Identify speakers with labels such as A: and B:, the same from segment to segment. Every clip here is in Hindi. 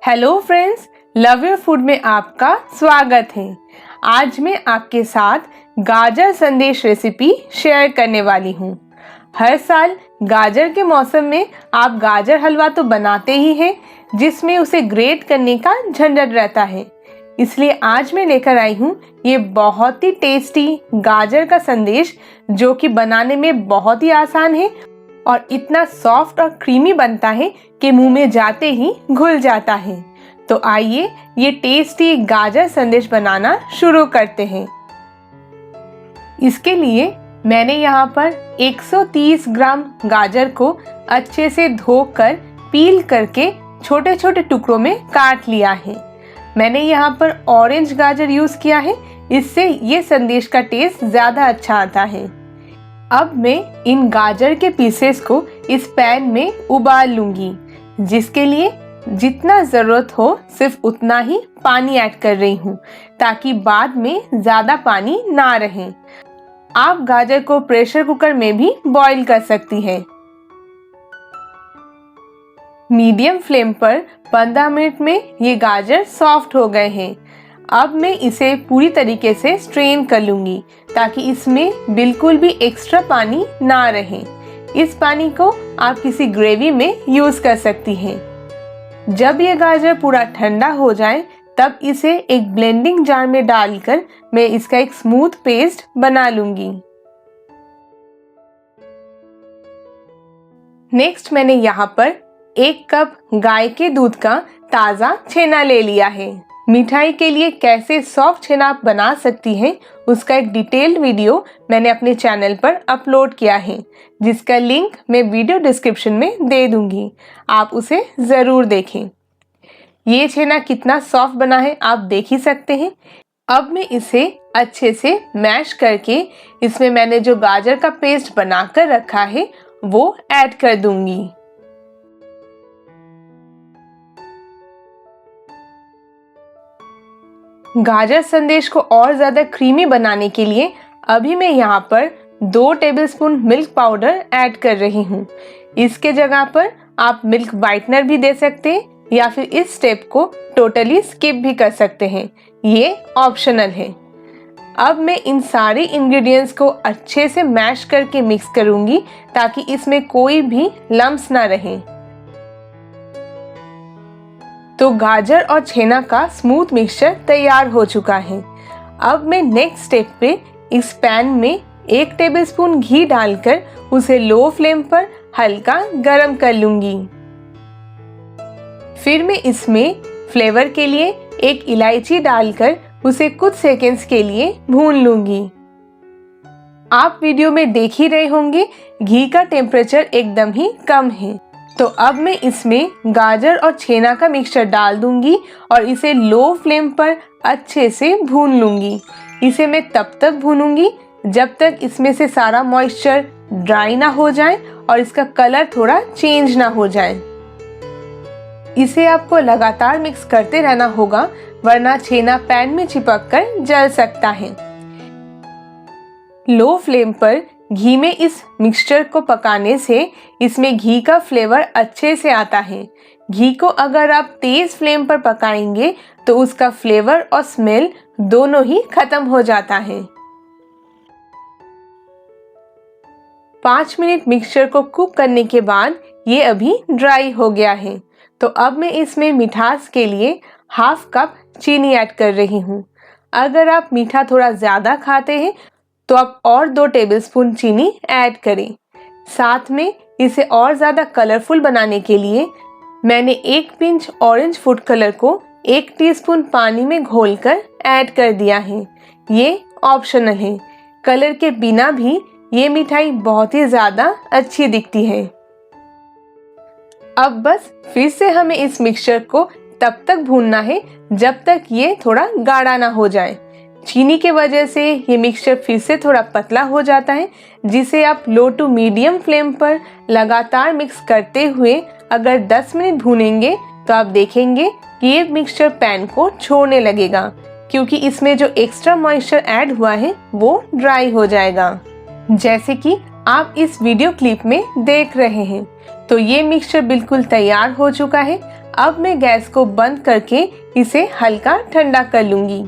A: Hello friends, love your food में आपका स्वागत है। आज मैं आपके साथ गाजर संदेश रेसिपी शेयर करने वाली हूँ। हर साल गाजर के मौसम में आप गाजर हलवा तो बनाते ही हैं, जिसमें उसे ग्रेट करने का झंझट रहता है। इसलिए आज मैं लेकर आई हूँ ये बहुत ही टेस्टी गाजर का संदेश, जो कि बनाने में बहुत ही आसान है और इतना सॉफ्ट और क्रीमी बनता है कि मुंह में जाते ही घुल जाता है। तो आइए ये टेस्टी गाजर संदेश बनाना शुरू करते हैं। इसके लिए मैंने यहाँ पर 130 ग्राम गाजर को अच्छे से धोकर पील करके छोटे छोटे टुकड़ों में काट लिया है। मैंने यहाँ पर ऑरेंज गाजर यूज़ किया है, इससे ये संदेश का टेस्ट ज़्यादा अच्छा आता है। अब मैं इन गाजर के पीसेस को इस पैन में उबाल लूंगी, जिसके लिए जितना ज़रूरत हो सिर्फ उतना ही पानी ऐड कर रही हूँ, ताकि बाद में ज़्यादा पानी ना रहे। आप गाजर को प्रेशर कुकर में भी बॉईल कर सकती हैं। मीडियम फ्लेम पर 15 मिनट में ये गाजर सॉफ्ट हो गए हैं। अब मैं इसे पूरी तरीके से स्ट्रेन कर लूँगी, ताकि इसमें बिल्कुल भी एक्स्ट्रा पानी ना रहे। इस पानी को आप किसी ग्रेवी में यूज़ कर सकती हैं। जब ये गाजर पूरा ठंडा हो जाए, तब इसे एक ब्लेंडिंग जार में डालकर मैं इसका एक स्मूथ पेस्ट बना लूँगी। नेक्स्ट मैंने यहाँ पर 1 कप गाय के दूध का ताज़ा छेना ले लिया है। मिठाई के लिए कैसे सॉफ्ट छेना आप बना सकती हैं, उसका एक डिटेल्ड वीडियो मैंने अपने चैनल पर अपलोड किया है, जिसका लिंक मैं वीडियो डिस्क्रिप्शन में दे दूंगी। आप उसे ज़रूर देखें। ये छेना कितना सॉफ्ट बना है आप देख ही सकते हैं। अब मैं इसे अच्छे से मैश करके इसमें मैंने जो गाजर का पेस्ट बनाकर रखा है वो ऐड कर दूंगी। गाजर संदेश को और ज़्यादा क्रीमी बनाने के लिए अभी मैं यहाँ पर 2 टेबलस्पून मिल्क पाउडर ऐड कर रही हूँ। इसके जगह पर आप मिल्क वाइटनर भी दे सकते हैं, या फिर इस स्टेप को टोटली स्किप भी कर सकते हैं, ये ऑप्शनल है। अब मैं इन सारे इंग्रेडिएंट्स को अच्छे से मैश करके मिक्स करूँगी, ताकि इसमें कोई भी लम्स ना रहे। तो गाजर और छेना का स्मूथ मिक्सचर तैयार हो चुका है। अब मैं नेक्स्ट स्टेप पे इस पैन में 1 टेबलस्पून घी डालकर उसे लो फ्लेम पर हल्का गरम कर लूंगी। फिर मैं इसमें फ्लेवर के लिए 1 इलायची डालकर उसे कुछ सेकेंड्स के लिए भून लूंगी। आप वीडियो में देख ही रहे होंगे, घी का टेम्परेचर एकदम ही कम है। तो अब मैं इसमें गाजर और छेना का मिक्सचर डाल दूंगी और इसे लो फ्लेम पर अच्छे से भून लूंगी। इसे मैं तब तक भूनूंगी जब तक इसमें से सारा मॉइस्चर ड्राई ना हो जाए और इसका कलर थोड़ा चेंज ना हो जाए। इसे आपको लगातार मिक्स करते रहना होगा, वरना छेना पैन में चिपक कर जल सकता है। लो फ्लेम पर घी में इस मिक्सचर को पकाने से इसमें घी का फ्लेवर अच्छे से आता है। घी को अगर आप तेज फ्लेम पर पकाएंगे तो उसका फ्लेवर और स्मेल दोनों ही खत्म हो जाता है। 5 मिनट मिक्सचर को कुक करने के बाद ये अभी ड्राई हो गया है। तो अब मैं इसमें मिठास के लिए 1/2 कप चीनी ऐड कर रही हूँ। अगर आप मीठा थोड़ा ज़्यादा खाते हैं तो आप और 2 टेबलस्पून चीनी ऐड करें। साथ में इसे और ज़्यादा कलरफुल बनाने के लिए मैंने 1 पिंच ऑरेंज फूड कलर को 1 टीस्पून पानी में घोलकर ऐड कर दिया है। ये ऑप्शनल है। कलर के बिना भी ये मिठाई बहुत ही ज़्यादा अच्छी दिखती है। अब बस फिर से हमें इस मिक्सचर को तब तक भूनना है जब तक ये थोड़ा गाढ़ा ना हो जाए। चीनी के वजह से ये मिक्सचर फिर से थोड़ा पतला हो जाता है, जिसे आप लो टू मीडियम फ्लेम पर लगातार मिक्स करते हुए अगर 10 मिनट भूनेंगे तो आप देखेंगे कि ये मिक्सचर पैन को छोड़ने लगेगा, क्योंकि इसमें जो एक्स्ट्रा मॉइस्चर ऐड हुआ है वो ड्राई हो जाएगा, जैसे कि आप इस वीडियो क्लिप में देख रहे हैं। तो ये मिक्सचर बिल्कुल तैयार हो चुका है। अब मैं गैस को बंद करके इसे हल्का ठंडा कर लूंगी।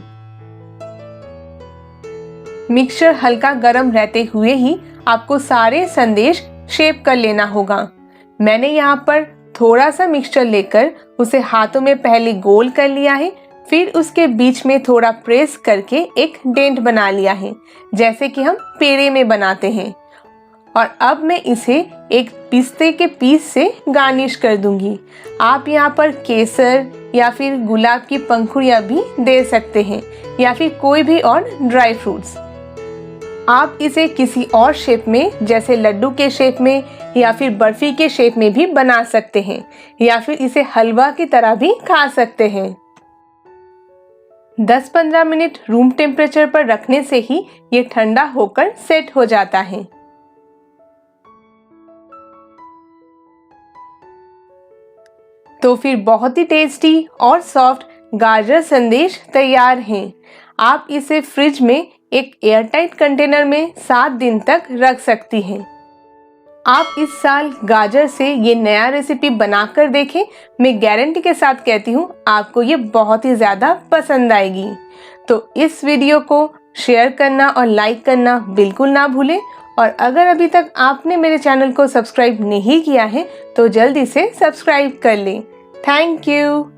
A: मिक्सचर हल्का गर्म रहते हुए ही आपको सारे संदेश शेप कर लेना होगा। मैंने यहाँ पर थोड़ा सा मिक्सचर लेकर उसे हाथों में पहले गोल कर लिया है, फिर उसके बीच में थोड़ा प्रेस करके एक डेंट बना लिया है, जैसे कि हम पेड़े में बनाते हैं। और अब मैं इसे एक पिस्ते के पीस से गार्निश कर दूंगी। आप यहाँ पर केसर या फिर गुलाब की पंखुड़ियाँ भी दे सकते हैं, या फिर कोई भी और ड्राई फ्रूट्स। आप इसे किसी और शेप में, जैसे लड्डू के शेप में या फिर बर्फी के शेप में भी बना सकते हैं, या फिर इसे हलवा की तरह भी खा सकते हैं। 10-15 मिनट रूम टेम्परेचर पर रखने से ही ये ठंडा होकर सेट हो जाता है। तो फिर बहुत ही टेस्टी और सॉफ्ट गाजर संदेश तैयार हैं। आप इसे फ्रिज में एक एयरटाइट कंटेनर में 7 दिन तक रख सकती हैं। आप इस साल गाजर से ये नया रेसिपी बनाकर देखें। मैं गारंटी के साथ कहती हूँ आपको ये बहुत ही ज़्यादा पसंद आएगी। तो इस वीडियो को शेयर करना और लाइक करना बिल्कुल ना भूलें। और अगर अभी तक आपने मेरे चैनल को सब्सक्राइब नहीं किया है तो जल्दी से सब्सक्राइब कर लें। Thank you.